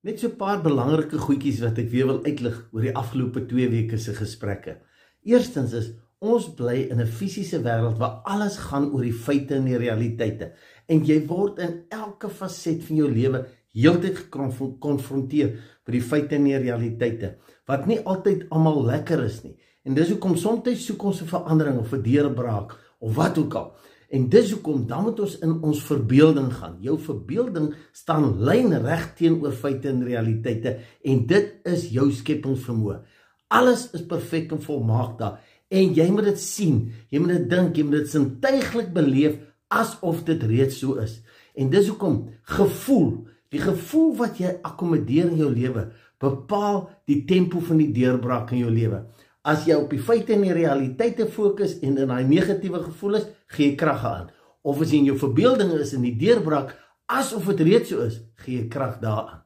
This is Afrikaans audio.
Net so 'n paar belangrike goedjies wat ek weer wil uitlig oor die afgelope 2 weke se gesprekke. Eerstens is, ons bly in 'n fisiese wêreld waar alles gaan oor die feite en die realiteite. En jy word in elke faset van jou lewe heeltyd gekonfronteer met die feite en die realiteite, wat nie altyd almal lekker is nie. En dis hoekom soms soek ons 'n verandering of 'n deurbraak of wat ook al. En dis hoekom dan moet ons in ons verbeelding gaan. Jou verbeelding staan lynreg teenoor feite en realiteite en dit is jou skepingsvermoë. Alles is perfek en volmaak daar en jy moet dit sien, jy moet dit dink, jy moet dit sintuiglik beleef asof dit reeds so is. En dis hoekom gevoel, die gevoel wat jy akkommodeer in jou lewe, bepaal die tempo van die deurbraak in jou lewe. As jy op die feite en die realiteite fokus en in daai negatiewe gevoel is, gee jy krag aan. Of as jy in jou verbeelding is in die deurbraak, asof dit reeds so is, gee jy krag daaraan.